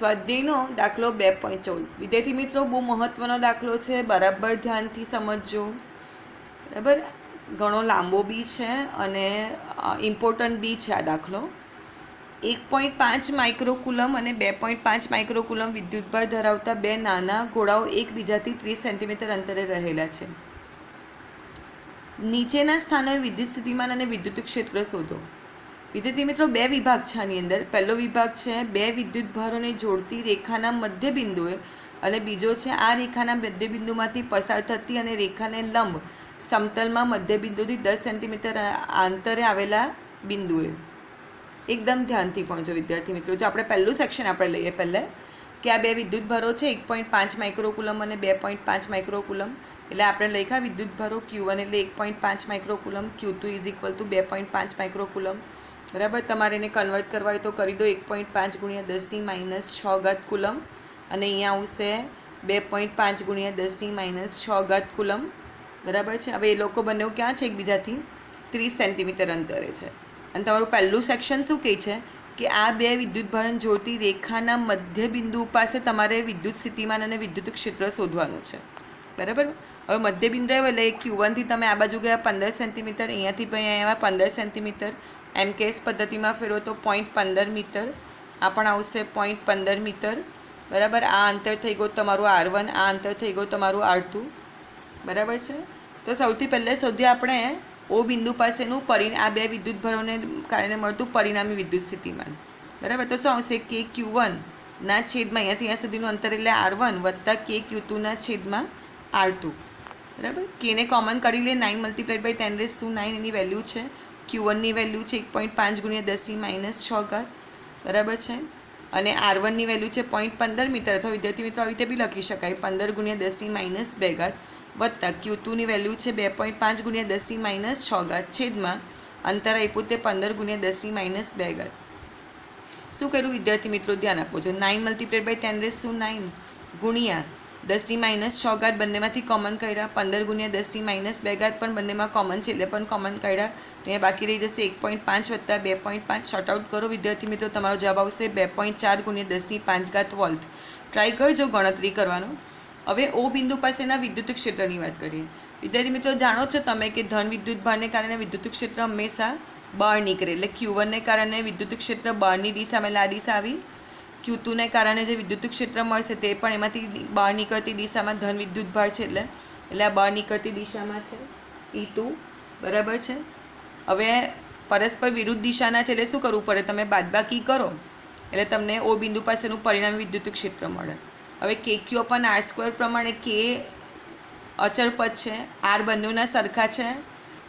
સ્વાધ્યાયનો દાખલો 2.14 વિદ્યાર્થી મિત્રો બહુ મહત્વનો દાખલો છે, બરાબર ધ્યાનથી સમજજો. બરાબર, ઘણો લાંબો બી છે અને ઇમ્પોર્ટન્ટ બી છે આ દાખલો. 1.5 માઇક્રોકુલમ અને 2.5 માઇક્રોકુલમ વિદ્યુતભાર ધરાવતા બે નાના ગોળાઓ એકબીજાથી 30 સેન્ટીમીટર અંતરે રહેલા છે. નીચેના સ્થાનોએ વિદ્યુત સ્થિતિમાન અને વિદ્યુત ક્ષેત્ર શોધો. વિદ્યાર્થી મિત્રો બે વિભાગ છે આની અંદર. પહેલો વિભાગ છે બે વિદ્યુત ભારોને જોડતી રેખાના મધ્ય બિંદુએ અને બીજો છે આ રેખાના મધ્ય બિંદુમાંથી પસાર થતી અને રેખાને લંબ સમતલમાં મધ્ય બિંદુથી 10 સેન્ટીમીટર અંતરે આવેલા બિંદુએ. એકદમ ધ્યાનથી પહોંચો વિદ્યાર્થી મિત્રો. જો આપણે પહેલું સેક્શન આપણે લઈએ પહેલાં કે આ બે વિદ્યુત ભારો છે 1.5 માઇક્રોકુલમ અને 2.5 માઇક્રોકુલમ. એટલે આપણે લખ્યા વિદ્યુત ભારો Q1 એટલે 1.5 માઇક્રોકુલમ, Q2 = 2.5 માઇક્રોકુલમ. બરાબર, તમારે એને કન્વર્ટ કરવા હોય તો કરી દો 1.5 × 10⁻6 કુલમ અને અહીંયા આવશે 2.5 × 10⁻6 કુલમ. બરાબર છે. હવે એ લોકો બંને ક્યાં છે? એકબીજાથી 30 સેન્ટીમીટર અંતરે છે. અને તમારું પહેલું સેક્શન શું કહે છે કે આ બે વિદ્યુત ભારને જોડતી રેખાના મધ્ય બિંદુ પાસે તમારે વિદ્યુત સ્થિતિમાન અને વિદ્યુત ક્ષેત્ર શોધવાનું છે. બરાબર, હવે મધ્ય બિંદુ આવ્યો એટલે Q1 થી તમે આ બાજુ ગયા 15 સેન્ટીમીટર, અહીંયાથી પણ અહીંયા 15 સેન્ટીમીટર. MKS પદ્ધતિમાં ફેરવો તો 0.15 મીટર. આ પણ આવશે 0.15 મીટર. બરાબર, આ અંતર થઈ ગયું તમારું R1, આ અંતર થઈ ગયું તમારું R2. બરાબર છે. તો સૌથી પહેલાં શોધીએ આપણે O બિંદુ પાસેનું આ બે વિદ્યુત ભારોને કારણે મળતું પરિણામી વિદ્યુત સ્થિતિમાન. બરાબર, તો શું આવશે? KQ1 ના છેદમાં અહીંયાથી અહીંયા સુધીનું અંતર એટલે R1 વત્તા KQ2 ના છેદમાં R2. બરાબર, કેને કોમન કરી લે 9 × 10⁹ એની વેલ્યુ છે. Q1 ની વેલ્યુ છે 1.5 × 10⁻6. બરાબર છે. અને R1 ની વેલ્યુ છે 0.15 મીટર, અથવા વિદ્યાર્થી મિત્રો આવી રીતે બી લખી શકાય 15 × 10⁻2 વત્તા Q2 ની વેલ્યુ છે 2.5 × 10⁻6 છેદમાં અંતર આપ્યું તે 15 × 10⁻2. શું કર્યું વિદ્યાર્થી મિત્રો? ધ્યાન આપો છો. 9 × 10⁻9 ગુણ્યા 10⁻6 બંનેમાંથી કોમન કાઢ્યા. 15 × 10⁻2 પણ બંનેમાં કોમન છે એટલે પણ કોમન કાઢ્યા. અહીંયા બાકી રહી જશે 1.5 વત્તા 2.5. શોર્ટ આઉટ કરો વિદ્યાર્થી મિત્રો, તમારો જવાબ આવશે 2.4 × 10⁵ વોલ્ટ. ટ્રાય કરજો ગણતરી કરવાનો. હવે O બિંદુ પાસેના વિદ્યુત ક્ષેત્રની વાત કરીએ. વિદ્યાર્થી મિત્રો જાણો છો તમે કે ધન વિદ્યુત ભારને કારણે વિદ્યુત ક્ષેત્ર હંમેશા બહાર નીકળે. એટલે Q1 ને કારણે વિદ્યુત ક્ષેત્ર બહારની દિશામાં એટલે આ દિશા આવી. Q2 ને કારણે જે વિદ્યુત ક્ષેત્ર મળશે તે પણ એમાંથી બહાર નીકળતી દિશામાં ધન વિદ્યુત ભાર છે એટલે આ બહાર નીકળતી દિશામાં છે E2. બરાબર છે. હવે પરસ્પર વિરુદ્ધ દિશાના છે એટલે શું કરવું પડે? તમે બાદબાકી કરો એટલે તમને O બિંદુ પાસેનું પરિણામી વિદ્યુત ક્ષેત્ર મળે. હવે KQ/R² પ્રમાણે K અચળ પદ છે, R બંનેના સરખા છે.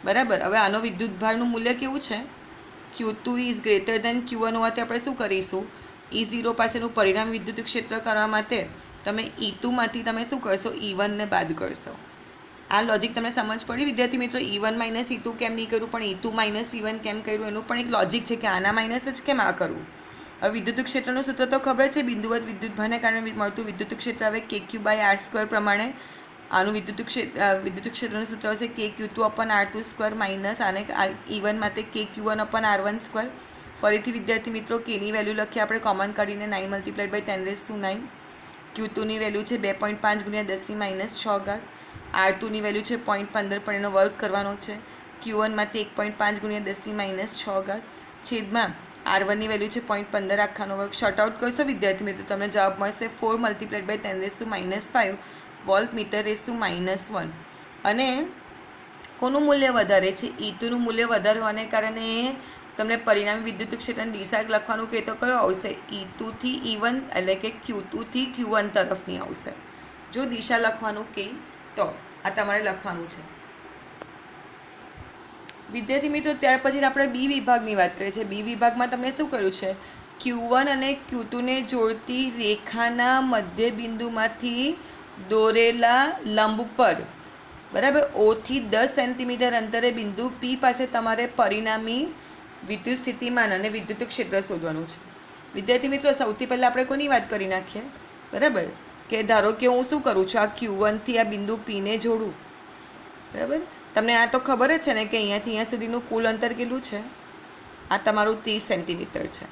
બરાબર, હવે આનો વિદ્યુત ભારનું મૂલ્ય કેવું છે? Q2 > Q1 હોવાથી આપણે શું કરીશું? E0 પાસેનું પરિણામ વિદ્યુત ક્ષેત્ર કરવા માટે તમે E2 માંથી તમે શું કરશો? E1 ને બાદ કરશો. આ લોજિક તમને સમજ પડી વિદ્યાર્થી મિત્રો? E1 - E2 કેમ નહીં કર્યું પણ E2 - E1 કેમ કર્યું એનું પણ એક લોજિક છે કે આના માઇનસ જ કેમ આ કરવું. હવે વિદ્યુત ક્ષેત્રનું સૂત્ર તો ખબર છે, બિંદુવત વિદ્યુત ભારને કારણે મળતું વિદ્યુત ક્ષેત્ર. હવે KQ/R² પ્રમાણે આનું વિદ્યુત ક્ષેત્રનું સૂત્ર હશે KQ2/R2² માઇનસ આને E1 માટે KQ1/R1². ફરીથી વિદ્યાર્થી મિત્રો કેની વેલ્યુ લખીએ આપણે કોમન કાઢીને 9 × 10⁻9. Q2 ની વેલ્યુ છે 2.5 × 10⁻6. R2 ની વેલ્યુ છે 0.15 પણ એનો વર્ક કરવાનો છે. Q1 માંથી 1.5 × 10⁻6 છેદમાં R1 ની વેલ્યુ છે 0.15 આખાનો વર્ક. શોર્ટ આઉટ કરશો વિદ્યાર્થી મિત્રો, તમને જવાબ મળશે 4 × 10⁻5 વોલ્ટ મીટર -1. અને કોનું મૂલ્ય વધારે છે? E2 નું મૂલ્ય વધારે હોવાને કારણે તમને પરિણામી વિદ્યુત ક્ષેત્રની દિશા લખવાનું કહે તો કયો આવશે? E2 થી E1 એટલે કે Q2 થી Q1 તરફની આવશે. જો દિશા લખવાનું કહે તો આ તમારે લખવાનું છે વિદ્યાર્થી મિત્રો. ત્યાર પછી આપણે B વિભાગની વાત કરીએ છીએ. B વિભાગમાં તમને શું કર્યું છે? Q1 અને Q2 ને જોડતી રેખાના મધ્ય બિંદુમાંથી દોરેલા લંબ પર બરાબર O થી 10 સેન્ટીમીટર અંતરે બિંદુ P પાસે તમારે પરિણામી વિદ્યુત સ્થિતિમાન અને વિદ્યુત ક્ષેત્ર શોધવાનું છે. વિદ્યાર્થી મિત્રો સૌથી પહેલાં આપણે કોની વાત કરી નાખીએ? બરાબર, કે ધારો કે હું શું કરું છું? આ Q1 થી આ બિંદુ P ને જોડું. બરાબર, તમને આ તો ખબર જ છે ને કે અહીંયાથી અહીંયા સુધીનું કુલ અંતર કેટલું છે? આ તમારું 30 સેન્ટીમીટર છે.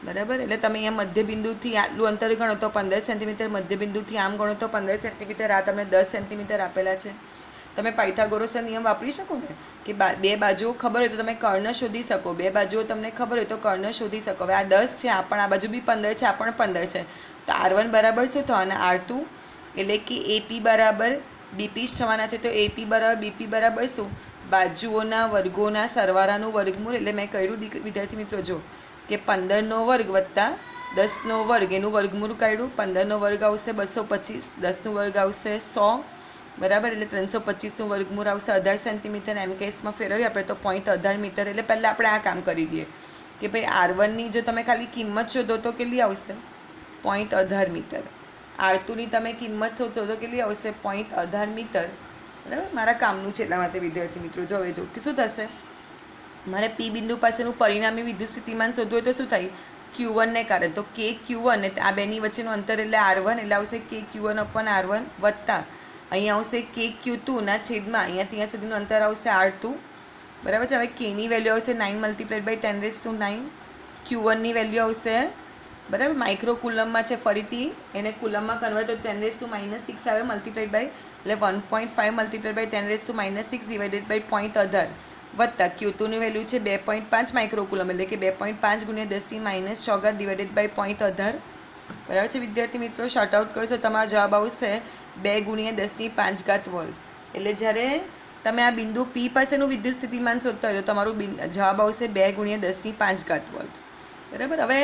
બરાબર. એટલે તમે અહીંયા મધ્યબિંદુથી આટલું અંતર ગણો તો 15 સેન્ટીમીટર, મધ્યબિંદુથી આમ ગણો તો 15 સેન્ટીમીટર, આ તમને 10 સેન્ટીમીટર આપેલા છે. તમે પાયથાગોરસનો નિયમ વાપરી શકો ને કે બે બાજુઓ ખબર હોય તો તમે કર્ણ શોધી શકો, બે બાજુઓ તમને ખબર હોય તો કર્ણ શોધી શકો. હવે આ 10 છે, આ પણ આ બાજુ બી 15 છે, આ પણ 15 છે, તો R1 બરાબર શું થવાના? R2 એટલે કે AP બરાબર BP જ થવાના છે. તો AP બરાબર BP બરાબર શું? બાજુઓના વર્ગોના સરવાળાનું વર્ગમૂળ. એટલે મેં કહ્યું વિદ્યાર્થી મિત્રો જો કે 15નો વર્ગ વત્તા 10નો વર્ગ એનું વર્ગમૂળ કાઢ્યું. 15નો વર્ગ આવશે 225, 10નો વર્ગ આવશે 100, બરાબર. એટલે 325નું વર્ગમૂળ આવશે 18 સેન્ટીમીટર. એમ કેસમાં ફેરવીએ આપણે તો 0.18 મીટર. એટલે પહેલાં આપણે આ કામ કરી દઈએ કે ભાઈ R1ની જો તમે ખાલી કિંમત શોધો તો કેટલી આવશે? 0.18 મીટર. R2ની તમે કિંમત શોધો તો કેટલી આવશે? 0.18 મીટર. બરાબર. મારા કામનું છે એટલા માટે વિદ્યાર્થી મિત્રો જો હવે જો કે શું થશે, મારે P બિંદુ પાસેનું પરિણામી વિદ્યુત સ્થિતિમાન શોધવું હોય તો શું થાય? Q1 ને કારણે તો KQ1 આ બેની વચ્ચેનું અંતર એટલે R1 એટલે આવશે KQ1 અપન R1 વત્તા અહીંયા આવશે KQ2 ના છેદમાં અહીંયાથી અહીંયા સુધીનું અંતર આવશે R2, બરાબર છે. હવે Kની વેલ્યુ આવશે 9 × 10⁹. Q1ની વેલ્યુ આવશે બરાબર માઇક્રોકુલમમાં છે, ફરીથી એને કુલમમાં કન્વર્ટ તો 10⁻6 આવે મલ્ટીપ્લાઇડ બાય એટલે 1.5 × 10⁻6 ડિવાઇડેડ બાય 0.18 વત્તા Q2ની વેલ્યુ છે 2.5 માઇક્રોકુલમ એટલે કે 2.5 × 10⁻6 ડિવાઇડેડ બાય 0.18, બરાબર છે. વિદ્યાર્થી મિત્રો શોર્ટ આઉટ કરશો તમારો જવાબ આવશે 2 × 10⁵ વોલ્ટ. એટલે જ્યારે તમે આ બિંદુ P પાસેનું વિદ્યુત સ્થિતિમાન શોધતા હોય તો તમારું જવાબ આવશે 2 × 10⁵ વોલ્ટ, બરાબર. હવે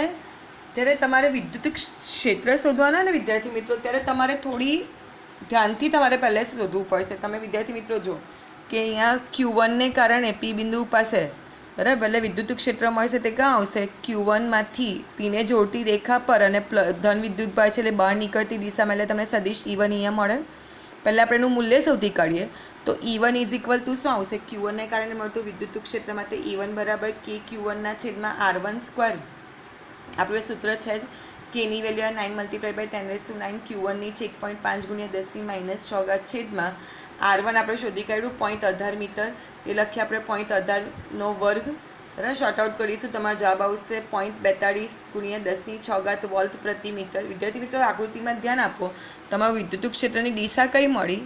જ્યારે તમારે વિદ્યુત ક્ષેત્ર શોધવાના ને વિદ્યાર્થી મિત્રો ત્યારે તમારે થોડી ધ્યાનથી તમારે પહેલાં શોધવું પડશે. તમે વિદ્યાર્થી મિત્રો જો કે અહીંયા Q1ને કારણે P બિંદુ પાસે બરાબર એટલે વિદ્યુત ક્ષેત્ર મળશે તે ક્યાં આવશે? Q1માંથી Pને જોડતી રેખા પર અને ધન વિદ્યુત ભાર છે એટલે બહાર નીકળતી દિશામાં, એટલે તમને સદિશ E1 અહીંયા મળે. પહેલાં આપણે એનું મૂલ્ય શોધી કાઢીએ તો E1 = શું આવશે? Q1ને કારણે મળતું વિદ્યુત ક્ષેત્ર માટે E1 બરાબર KQ1/R1². આપણું એ સૂત્ર છે જ. Kની વેલ્યુ 9 × 10⁹, Q1ની છે 1.5 × 10⁻6 છેદમાં R1 આપણે શોધી કાઢ્યું 0.18 મીટર, તે લખીએ આપણે 0.18નો વર્ગ, બરાબર. શોર્ટ આઉટ કરીશું તમારો જવાબ આવશે 0.42 × 10⁶ વોલ્ટ પ્રતિ મીટર. વિદ્યાર્થી મિત્રો આકૃતિમાં ધ્યાન આપો, તમારું વિદ્યુત ક્ષેત્રની દિશા કઈ મળી?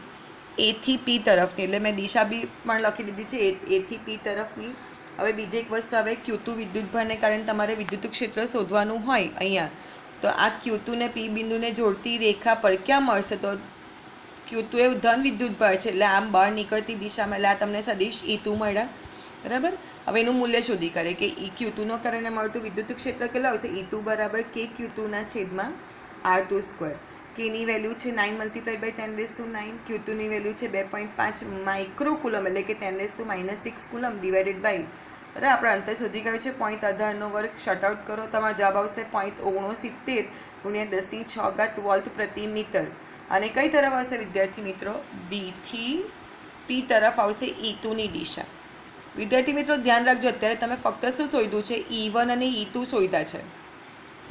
A થી P તરફની, એટલે મેં દિશા બી પણ લખી દીધી છે A થી P તરફની. હવે બીજી એક વસ્તુ, હવે Q2 વિદ્યુતભારને કારણે તમારે વિદ્યુત ક્ષેત્ર શોધવાનું હોય અહીંયા, તો આ Q2 ને P બિંદુને જોડતી રેખા પર ક્યાં મળશે? તો Q2 એ ધન વિદ્યુતભાર છે એટલે આમ બહાર નીકળતી દિશામાં, એટલે આ તમને સદિશ E2 મળ્યા, બરાબર. હવે એનું મૂલ્ય શોધી કરે કે Q2નો કારણે મળતું વિદ્યુત ક્ષેત્ર કેટલું આવશે? E2 બરાબર KQ2/R2². Kની વેલ્યુ છે 9 × 10⁹, Q2ની વેલ્યુ છે 2.5 માઇક્રોકુલમ એટલે કે 10⁻6 કુલમ ડિવાઇડેડ બાય, બરાબર. આપણે અંતર શોધી કાઢ્યું છે 0.18નો વર્ગ. શોર્ટ આઉટ કરો તમારો જવાબ આવશે 0.69 × 10⁶ વોલ્ટ પ્રતિ મીટર. અને કઈ તરફ આવશે વિદ્યાર્થી મિત્રો? B થી P તરફ આવશે E2ની દિશા. વિદ્યાર્થી મિત્રો ધ્યાન રાખજો, અત્યારે તમે ફક્ત શું શોધ્યું છે? E1 અને E2 શોધ્યા છે,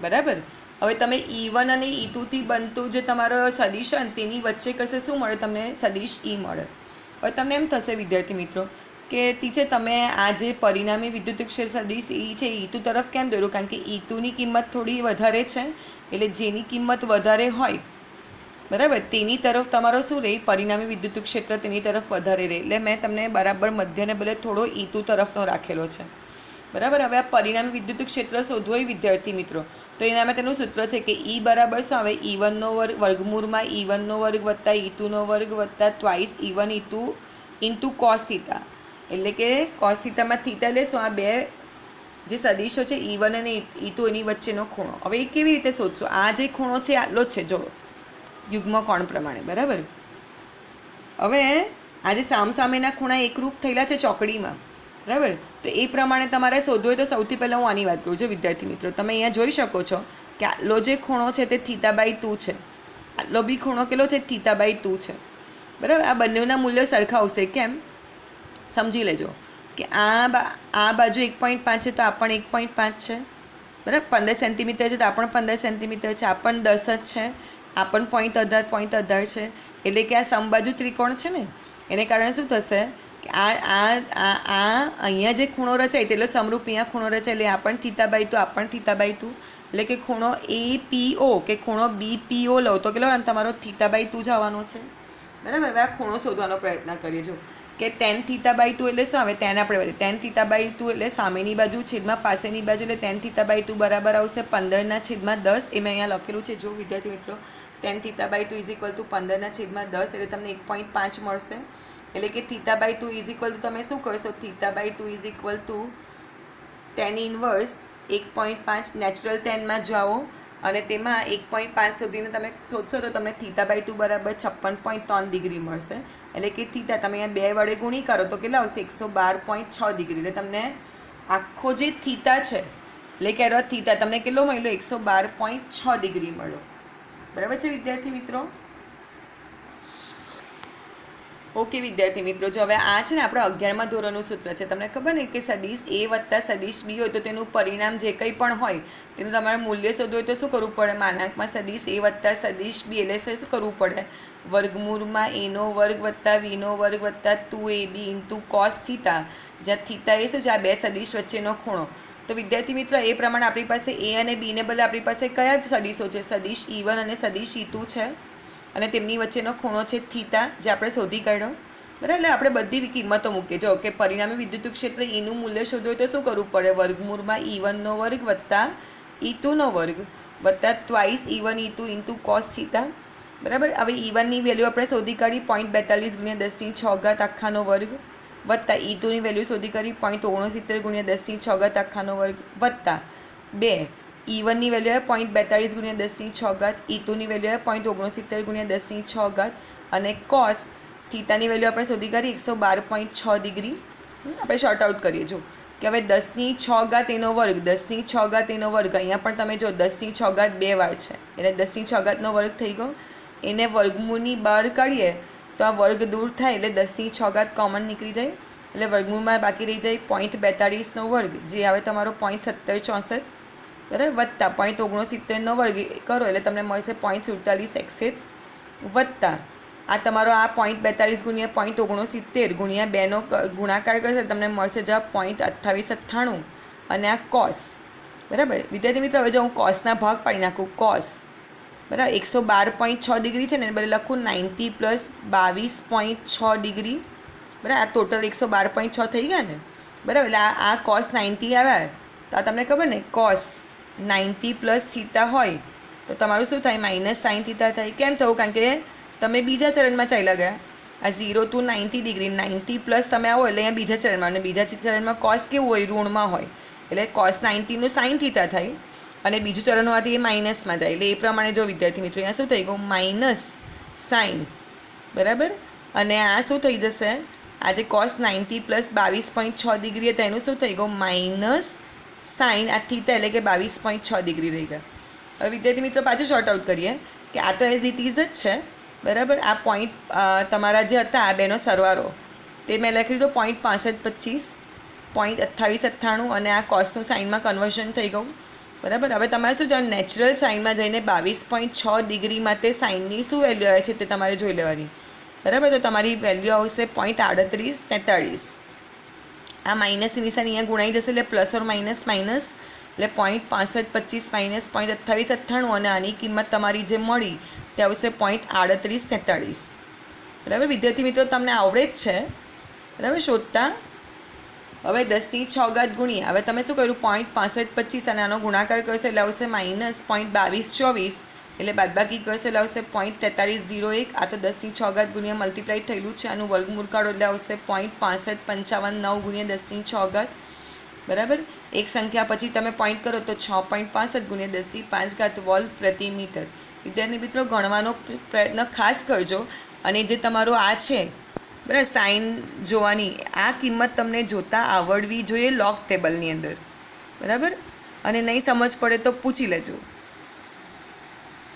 બરાબર. હવે તમે E1 અને E2થી બનતું જે તમારો સદિશ છે તેની વચ્ચે કશે શું મળે? તમને સદિશ E મળે. હવે તમને એમ થશે વિદ્યાર્થી મિત્રો કે ટીચર તમે આ જે પરિણામી વિદ્યુત ક્ષેત્ર સદિશ E છે E2 તરફ કેમ દોર્યું? કારણ કે E2ની કિંમત થોડી વધારે છે, એટલે જેની કિંમત વધારે હોય બરાબર તેની તરફ તમારો શું રહે? પરિણામી વિદ્યુત ક્ષેત્ર તેની તરફ વધારે રહે. એટલે મેં તમને બરાબર મધ્યને બદલે થોડો E2 તરફનો રાખેલો છે, બરાબર. હવે આ પરિણામી વિદ્યુત ક્ષેત્ર શોધવું હોય વિદ્યાર્થી મિત્રો તો એનામાં તેનું સૂત્ર છે કે E બરાબર શું આવે? E1નો વર્ગ વર્ગમૂળમાં E1નો વર્ગ વત્તા E2નો વર્ગ વત્તા twice E1 E2 into cos θ, એટલે કે cos θમાં થીટા લેશો. આ બે જે સદિશો છે E1 અને E2 એની વચ્ચેનો ખૂણો. હવે એ કેવી રીતે શોધશું? આ જે ખૂણો છે આટલો જ છે જો યુગ્મ કોણ પ્રમાણે, બરાબર. હવે આ જે સામસામેના ખૂણા એકરૂપ થયેલા છે ચોકડીમાં, બરાબર, તો એ પ્રમાણે તમારે શોધવું હોય તો સૌથી પહેલાં હું આની વાત કરું છું વિદ્યાર્થી મિત્રો. તમે અહીંયા જોઈ શકો છો કે આટલો જે ખૂણો છે તે θ/2 છે, આટલો બી ખૂણો કેટલો છે? θ/2 છે, બરાબર. આ બંનેના મૂલ્યો સરખા આવશે. કેમ? સમજી લેજો કે આ બાજુ 1.5 છે તો આ પણ 1.5 છે, બરાબર. 15 સેન્ટીમીટર છે તો આ પણ 15 સેન્ટીમીટર છે, આ પણ 10 જ છે, આ પણ 0.18 છે. એટલે કે આ સમબાજુ ત્રિકોણ છે ને એને કારણે શું થશે આ આ આ આ અહીંયા જે ખૂણો રચાય એટલે સમરૂપ અહીંયા ખૂણો રચાય એટલે આ પણ થીટા બાય ટુ, આ પણ થીટા બાય ટુ, એટલે કે ખૂણો APO કે ખૂણો BPO લો તો કેટલો તમારો થીટા બાય ટુ જ આવવાનો છે. બરાબર. હવે આ ખૂણો શોધવાનો પ્રયત્ન કરીએ. જો કે tan થીટા બાય ટુ એટલે શું આવે, tan આપણે tan થીટા બાય ટુ એટલે સામેની બાજુ છેદમાં પાસેની બાજુ એટલે tan થીટા બાય ટુ બરાબર આવશે 15/10. એ મેં અહીંયા લખેલું છે. જો વિદ્યાર્થી મિત્રો, tan theta by two is equal to 15/10 એટલે તમને 1.5 મળશે. એટલે કે theta by two is equal to તમે શું કરશો, theta by two is equal to tan inverse 1.5 natural ટેનમાં જાઓ અને તેમાં 1.5 સુધીને તમે શોધશો તો તમને થીટા બાય ટુ બરાબર 56.3 ડિગ્રી મળશે. એટલે કે થીટા તમે અહીંયા 2 વડે ગુણી કરો તો કેટલા આવશે, 112.6 ડિગ્રી. એટલે તમને આખો જે થીટા છે એટલે કે એનો થીટા તમને કેટલો મળ્યો, 112.6 ડિગ્રી મળ્યો. બરાબર છે વિદ્યાર્થી મિત્રો. ઓકે વિદ્યાર્થી મિત્રો, જો હવે આ છે ને આપણે 11મા ધોરણનું સૂત્ર છે. તમને ખબર ને કે સદિશ A વત્તા સદિશ B હોય તો તેનું પરિણામ જે કંઈ પણ હોય તેનું તમારે મૂલ્ય શોધવું હોય તો શું કરવું પડે, માનાંકમાં સદિશ A વત્તા સદિશ B એટલે શું કરવું પડે, વર્ગમૂળમાં A નો વર્ગ વત્તા V નો વર્ગ વત્તા 2AB ઇન્ટુ કોસ થીટા, જ્યાં થીટા એ શું છે, આ બે સદિશ વચ્ચેનો ખૂણો. તો વિદ્યાર્થી મિત્રો એ પ્રમાણે આપણી પાસે A અને B ને બદલે આપણી પાસે કયા સદિશો છે, સદિશ E1 અને સદિશ E2 છે અને તેમની વચ્ચેનો ખૂણો છે થીટા, જે આપણે શોધી કાઢ્યો. બરાબર. એટલે આપણે બધી કિંમતો મૂકીએ. જો કે પરિણામી વિદ્યુત ક્ષેત્ર Eનું મૂલ્ય શોધવું હોય તો શું કરવું પડે, વર્ગમૂળમાં E1 નો વર્ગ વત્તા E2 નો વર્ગ વત્તા twice E1 E2 into cos theta. બરાબર. હવે E1 ની વેલ્યુ આપણે શોધી કાઢી 0.42 × 10⁶ આખાનો વર્ગ વત્તા E2 ની વેલ્યુ શોધી કાઢી 0.69 × 10⁶ આખાનો વર્ગ વત્તા 2 E1 ની વેલ્યુ આવે 0.42 × 10⁶, E2 ની વેલ્યુ આવે 0.69 × 10⁶ અને કોસ થીટાની વેલ્યુ આપણે શોધી કાઢી 112.6 ડિગ્રી. આપણે શોર્ટ આઉટ કરીએ. જો કે હવે 10⁶ એનો વર્ગ, 10⁶ એનો વર્ગ અહીંયા પણ તમે જો 10⁶ 2 વાર છે એટલે 10⁶ નો વર્ગ થઈ ગયો. એને વર્ગમૂળની બહાર કાઢીએ તો આ વર્ગ દૂર થાય એટલે 10⁶ કોમન નીકળી જાય એટલે વર્ગમૂળમાં બાકી રહી જાય 0.42 નો વર્ગ જે આવે તમારો 0.1764 બરાબર વત્તા 0.69 નો વર્ગ કરો એટલે તમને મળશે 0.47 વત્તા આ તમારો આ 0.42 × 0.69 ગુણ્યા 2નો ગુણાકાર કરશે તમને મળશે જવાબ 0.2898 અને આ કોસ. બરાબર વિદ્યાર્થી મિત્રો, હવે જો હું કોસના ભાગ પાડી નાખું, કોસ બરાબર 112.6 ડિગ્રી છે ને બદલે લખું 90 + 22.6 ડિગ્રી. બરાબર આ ટોટલ 112.6 થઈ ગયા ને. બરાબર એટલે આ કોસ 90 આવ્યા તો આ તમને ખબર ને કોસ 90 + થીટા હોય તો તમારું શું થાય, -sin થીટા થાય. કેમ થયું, કારણ કે તમે બીજા ચરણમાં ચાલ્યા ગયા. આ 0 to 90 ડિગ્રી 90 + તમે આવો એટલે અહીંયા બીજા ચરણમાં, અને બીજા ચરણમાં કોસ કેવું હોય, ઋણમાં હોય એટલે કોસ 90 નું sin થીટા થાય અને બીજું ચરણ હોવાથી એ માઇનસમાં જાય. એટલે એ પ્રમાણે જો વિદ્યાર્થી મિત્રો અહીંયા શું થઈ ગયું, -sin. બરાબર. અને આ શું થઈ જશે, આ જે કોસ 90 + 22.6 ડિગ્રી હતા એનું શું થઈ ગયું, -sin આ થીટા એટલે કે 22.6 ડિગ્રી રહી ગયા. હવે વિદ્યાર્થી મિત્રો પાછું શોર્ટ આઉટ કરીએ કે આ તો એઝ ઇટ ઇઝ જ છે. બરાબર. આ પોઈન્ટ તમારા જે હતા આ બેનો સરવાળો તે મેં લખી દીધો 0.6525 0.2898 અને આ કોસનું સાઇનમાં કન્વર્ઝન થઈ ગયું. બરાબર. હવે તમારે શું છે, નેચરલ સાઇનમાં જઈને 22.6 ડિગ્રી માટે સાઇનની શું વેલ્યુ આવે છે તે તમારે જોઈ લેવાની. બરાબર. તો તમારી વેલ્યુ આવશે 0.3843. આ માઇનસની નિશાની અહીંયા ગુણાઈ જશે એટલે પ્લસ ઓર માઇનસ એટલે 0.6525 -0.2898 અને આની કિંમત તમારી જે મળી તે આવશે 0.3843. બરાબર વિદ્યાર્થી મિત્રો, તમને આવડે જ છે બરાબર શોધતા. હવે 10⁶ ગુણ્યા હવે તમે શું કર્યું, 0.6525 અને આનો ગુણાકાર કરશે એટલે આવશે -0.2224 એટલે બાદબાકી કરશે એટલે આવશે 0.4301. આ તો 10⁶ ગુણ્યા મલ્ટીપ્લાય થયેલું છે, આનું વર્ગમૂળ કાઢો એટલે આવશે 0.6559 × 10⁶. બરાબર. એક સંખ્યા પછી તમે પોઈન્ટ કરો તો 6.65 × 10⁵ વોલ પ્રતિ મીટર. વિદ્યાર્થી મિત્રો ગણવાનો પ્રયત્ન ખાસ કરજો અને જે તમારો આ છે બરાબર સાઇન જોવાની આ કિંમત તમને જોતાં આવડવી જોઈએ લોગ ટેબલની અંદર. બરાબર. અને નહીં સમજ પડે તો પૂછી લેજો.